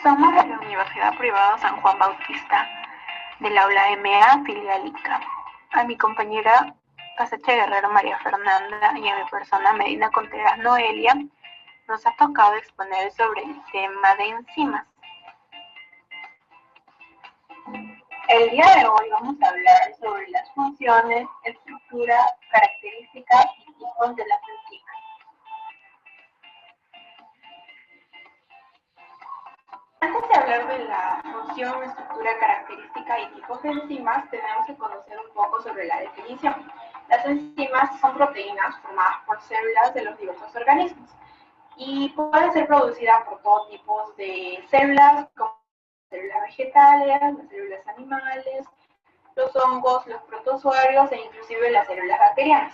Somos de la Universidad Privada San Juan Bautista, del aula MA filial ICA. A mi compañera Casache Guerrero María Fernanda y a mi persona Medina Contreras Noelia nos ha tocado exponer sobre el tema de enzimas. El día de hoy vamos a hablar sobre las funciones, estructura, características y tipos de las enzimas. Antes de hablar de la función, estructura, característica y tipos de enzimas, tenemos que conocer un poco sobre la definición. Las enzimas son proteínas formadas por células de los diversos organismos y pueden ser producidas por todo tipo de células, como las células vegetales, las células animales, los hongos, los protozoarios e inclusive las células bacterianas.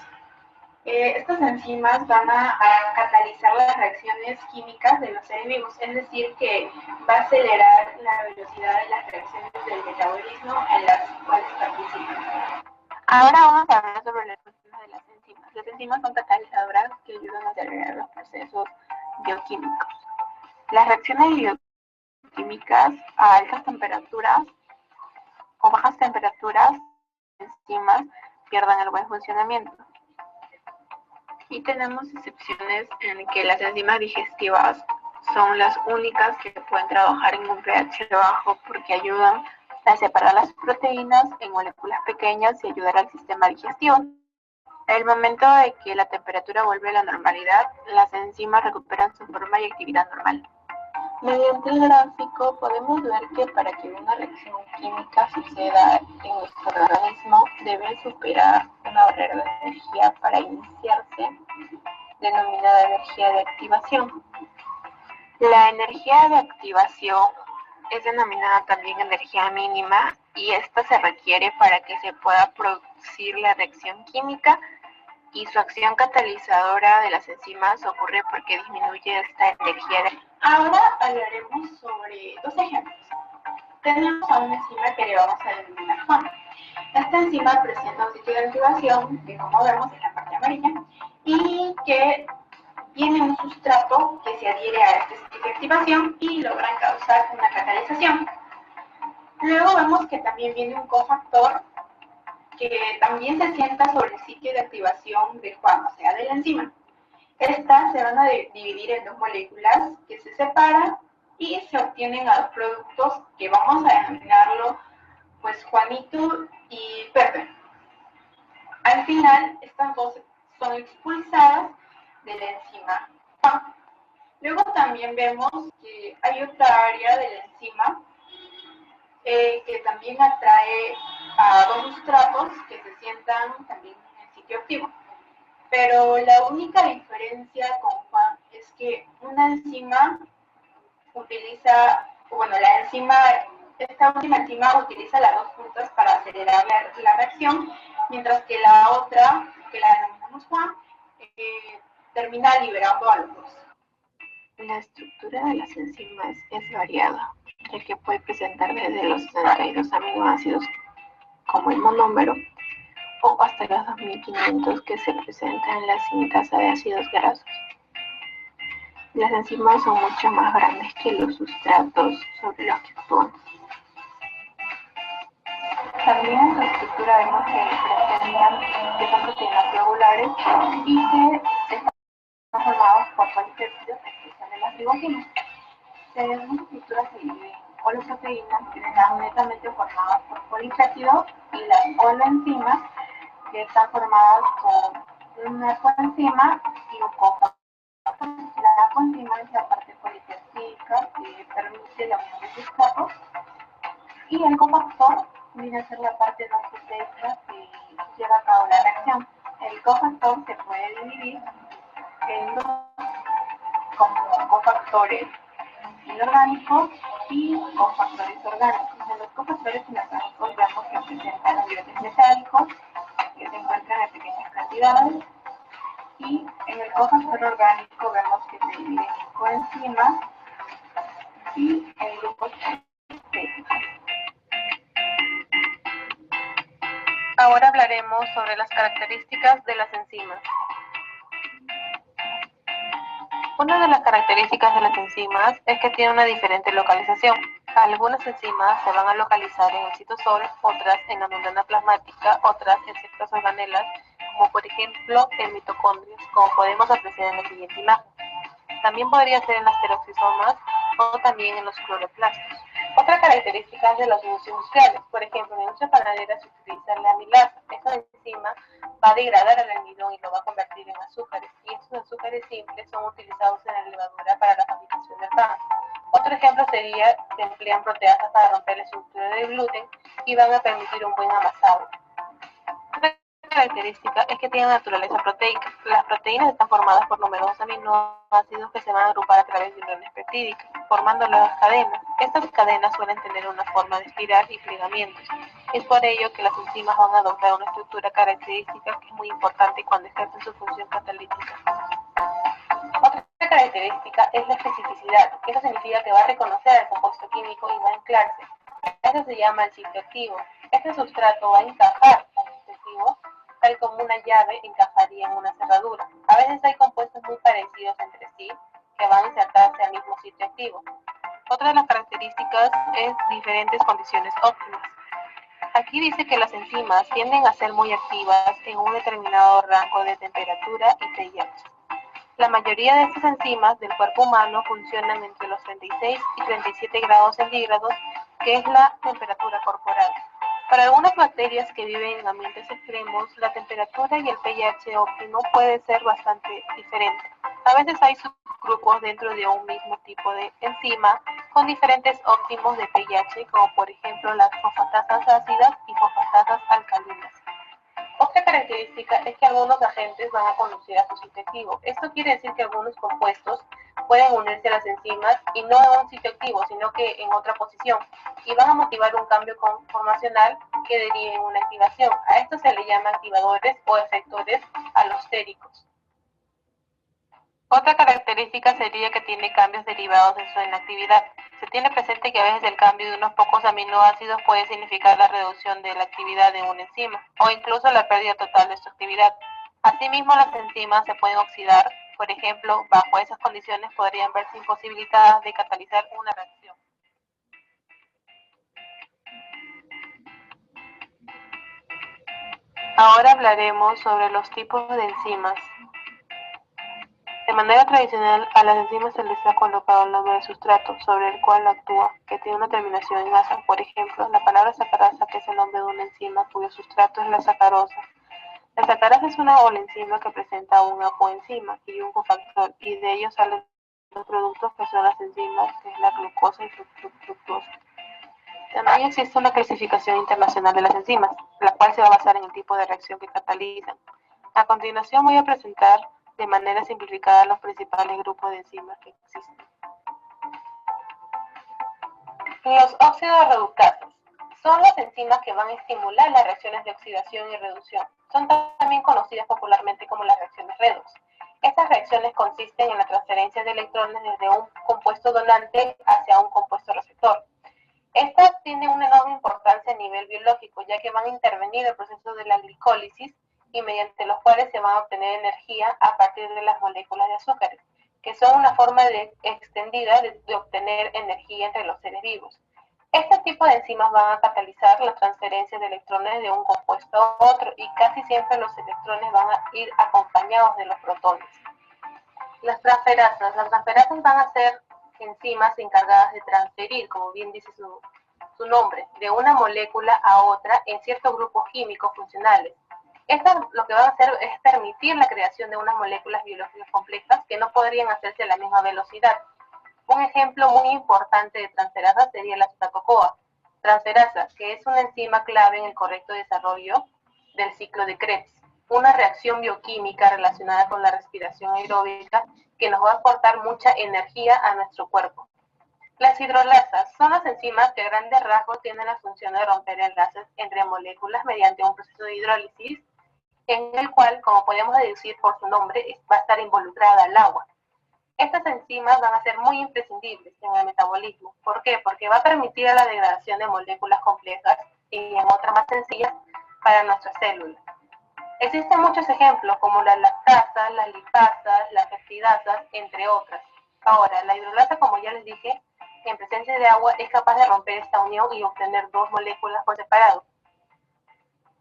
Estas enzimas van a catalizar las reacciones químicas de los seres vivos, es decir, que va a acelerar la velocidad de las reacciones del metabolismo en las cuales participan. Ahora vamos a hablar sobre las funciones de las enzimas. Las enzimas son catalizadoras que ayudan a acelerar los procesos bioquímicos. Las reacciones bioquímicas a altas temperaturas o bajas temperaturas, las enzimas pierden el buen funcionamiento. Y tenemos excepciones en que las enzimas digestivas son las únicas que pueden trabajar en un pH bajo porque ayudan a separar las proteínas en moléculas pequeñas y ayudar al sistema digestivo. En el momento de que la temperatura vuelve a la normalidad, las enzimas recuperan su forma y actividad normal. Mediante el gráfico podemos ver que para que una reacción química suceda en nuestro organismo debe superar una barrera de energía para iniciarse, denominada energía de activación. La energía de activación es denominada también energía mínima y esta se requiere para que se pueda producir la reacción química y su acción catalizadora de las enzimas ocurre porque disminuye esta energía. Ahora hablaremos sobre dos ejemplos. Tenemos a una enzima que le vamos a denominar FAM. Esta enzima presenta un sitio de activación, que como vemos es la parte amarilla, y que tiene un sustrato que se adhiere a este sitio de activación y logran causar una catalización. Luego vemos que también viene un cofactor que también se sienta sobre el sitio de activación de FAM, o sea, de la enzima. Estas se van a dividir en dos moléculas que se separan y se obtienen a dos productos que vamos a denominarlo pues Juanito y Pepe. Al final, estas dos son expulsadas de la enzima FAM. Luego también vemos que hay otra área de la enzima que también atrae a dos sustratos que se sientan también en el sitio activo. Pero la única diferencia con FAM es que una enzima utiliza, bueno, esta última enzima utiliza las dos puntas para acelerar la reacción, mientras que la otra, que la denominamos FAM, termina liberando a los dos. La estructura de las enzimas es variada, ya que puede presentar desde los 32 aminoácidos como el monómero o hasta los 2500 que se presentan en la sintasa de ácidos grasos. Las enzimas son mucho más grandes que los sustratos sobre los que actúan. También en su estructura vemos que son proteínas globulares y que están formadas por polipéptidos que están en las ribosomas. Según su estructura se dividen holoproteínas que están netamente formadas por polipéptidos y las holoenzimas que están formadas por una coenzima y un cofactor. La coenzima es la parte polipeptídica que permite la unión de sustratos y el cofactor viene a ser la parte no proteica que lleva a cabo la reacción. El cofactor se puede dividir en dos, como cofactores inorgánicos y cofactores orgánicos. En los cofactores inorgánicos vemos que presentan iones metálicos que se encuentran en pequeñas cantidades y en el cofactor orgánico vemos que se divide en coenzimas y en grupos proteico. Ahora hablaremos sobre las características de las enzimas. Una de las características de las enzimas es que tienen una diferente localización. Algunas enzimas se van a localizar en el citosol, otras en la membrana plasmática, otras en ciertas organelas, como por ejemplo en mitocondrios, como podemos apreciar en la siguiente imagen. También podría ser en las peroxisomas o también en los cloroplastos. Otra característica es de los usos industriales. Por ejemplo, en la industria panadera se utiliza la amilasa. Esta enzima va a degradar el almidón y lo va a convertir en azúcares. Y estos azúcares simples son utilizados en la levadura para la fabricación del pan. Otro ejemplo sería que emplean proteasas para romper la estructura del gluten y van a permitir un buen amasado. Otra característica es que tienen naturaleza proteica. Las proteínas están formadas por numerosos aminoácidos que se van a agrupar a través de uniones peptídicas, formando nuevas cadenas. Estas cadenas suelen tener una forma de espiral y plegamientos. Es por ello que las enzimas van a adoptar una estructura característica que es muy importante cuando ejercen su función catalítica. Otra característica es la especificidad. Eso significa que va a reconocer el compuesto químico y va a anclarse. Esto se llama el sitio activo. Este substrato va a encajar con el sitio activo, tal como una llave encajaría en una cerradura. A veces hay compuestos muy parecidos entre sí que van a insertarse al mismo sitio activo. Otra de las características es diferentes condiciones óptimas. Aquí dice que las enzimas tienden a ser muy activas en un determinado rango de temperatura y pH. La mayoría de estas enzimas del cuerpo humano funcionan entre los 36 y 37 grados centígrados, que es la temperatura corporal. Para algunas bacterias que viven en ambientes extremos, la temperatura y el pH óptimo puede ser bastante diferente. A veces hay subgrupos dentro de un mismo tipo de enzima con diferentes óptimos de pH, como por ejemplo las fosfatasas ácidas y fosfatasas alcalinas. Otra característica es que algunos agentes van a conducir a su sitio activo. Esto quiere decir que algunos compuestos pueden unirse a las enzimas y no en un sitio activo, sino que en otra posición, y van a motivar un cambio conformacional que derive en una activación. A esto se le llama activadores o efectores alostéricos. Otra característica sería que tiene cambios derivados de su inactividad. Se tiene presente que a veces el cambio de unos pocos aminoácidos puede significar la reducción de la actividad de una enzima o incluso la pérdida total de su actividad. Asimismo, las enzimas se pueden oxidar. Por ejemplo, bajo esas condiciones podrían verse imposibilitadas de catalizar una reacción. Ahora hablaremos sobre los tipos de enzimas. De manera tradicional, a las enzimas se les ha colocado el nombre de sustrato sobre el cual actúa, que tiene una terminación en asa. Por ejemplo, la palabra sacarasa, que es el nombre de una enzima cuyo sustrato es la sacarosa. La sacarasa es una enzima que presenta una coenzima y un cofactor, y de ellos salen los productos que son las enzimas, que es la glucosa y fructosa. También existe una clasificación internacional de las enzimas, la cual se va a basar en el tipo de reacción que catalizan. A continuación voy a presentar de manera simplificada los principales grupos de enzimas que existen. Los óxidos reductases son las enzimas que van a estimular las reacciones de oxidación y reducción. Son también conocidas popularmente como las reacciones redox. Estas reacciones consisten en la transferencia de electrones desde un compuesto donante hacia un compuesto receptor. Estas tienen una enorme importancia a nivel biológico, ya que van a intervenir el proceso de la glicólisis y mediante los cuales se va a obtener energía a partir de las moléculas de azúcares, que son una forma extendida de obtener energía entre los seres vivos. Este tipo de enzimas van a catalizar la transferencia de electrones de un compuesto a otro y casi siempre los electrones van a ir acompañados de los protones. Las transferasas van a ser enzimas encargadas de transferir, como bien dice su nombre, de una molécula a otra en ciertos grupos químicos funcionales. Estas lo que van a hacer es permitir la creación de unas moléculas biológicas complejas que no podrían hacerse a la misma velocidad. Un ejemplo muy importante de transferasa sería la azúcar transferasa, que es una enzima clave en el correcto desarrollo del ciclo de Krebs, una reacción bioquímica relacionada con la respiración aeróbica que nos va a aportar mucha energía a nuestro cuerpo. Las hidrolasas son las enzimas que a grandes rasgos tienen la función de romper enlaces entre moléculas mediante un proceso de hidrólisis en el cual, como podemos deducir por su nombre, va a estar involucrada el agua. Estas enzimas van a ser muy imprescindibles en el metabolismo. ¿Por qué? Porque va a permitir la degradación de moléculas complejas y en otras más sencillas para nuestras células. Existen muchos ejemplos como la lactasa, las lipasas, las peptidasas, entre otras. Ahora, la hidrolasa, como ya les dije, en presencia de agua es capaz de romper esta unión y obtener dos moléculas por separado.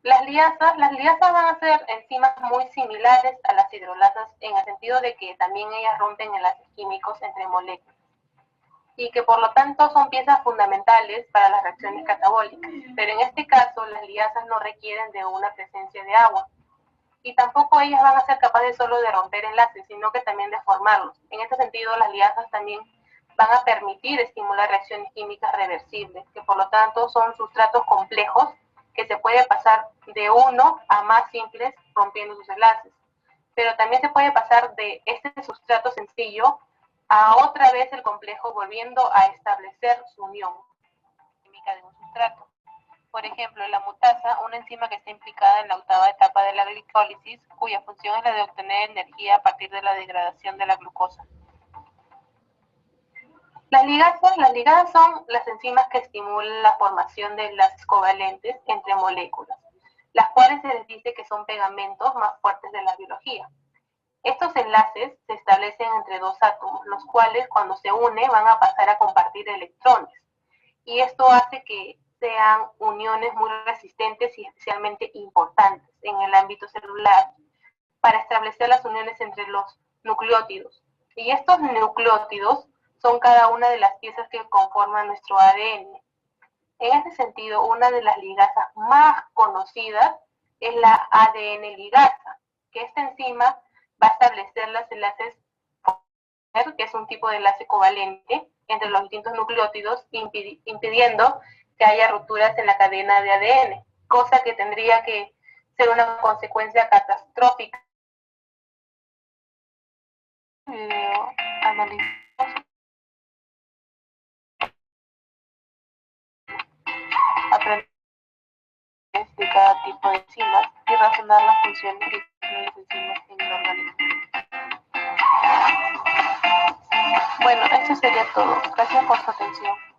Las liasas van a ser enzimas muy similares a las hidrolasas en el sentido de que también ellas rompen enlaces químicos entre moléculas y que por lo tanto son piezas fundamentales para las reacciones catabólicas. Pero en este caso, las liasas no requieren de una presencia de agua y tampoco ellas van a ser capaces solo de romper enlaces, sino que también de formarlos. En este sentido, las liasas también van a permitir estimular reacciones químicas reversibles, que por lo tanto son sustratos complejos que se puede pasar de uno a más simples rompiendo sus enlaces. Pero también se puede pasar de este sustrato sencillo a otra vez el complejo, volviendo a establecer su unión química de un sustrato. Por ejemplo, la mutasa, una enzima que está implicada en la octava etapa de la glicólisis, cuya función es la de obtener energía a partir de la degradación de la glucosa. Las ligadas son las enzimas que estimulan la formación de enlaces covalentes entre moléculas, las cuales se les dice que son pegamentos más fuertes de la biología. Estos enlaces se establecen entre dos átomos, los cuales cuando se unen van a pasar a compartir electrones. Y esto hace que sean uniones muy resistentes y especialmente importantes en el ámbito celular para establecer las uniones entre los nucleótidos. Y estos nucleótidos son cada una de las piezas que conforman nuestro ADN. En este sentido, una de las ligasas más conocidas es la ADN ligasa, que esta enzima va a establecer los enlaces, que es un tipo de enlace covalente entre los distintos nucleótidos, impidiendo que haya rupturas en la cadena de ADN, cosa que tendría que ser una consecuencia catastrófica. Aprender de cada tipo de enzimas y razonar las funciones que tienen las enzimas en el organismo. Bueno, eso sería todo. Gracias por su atención.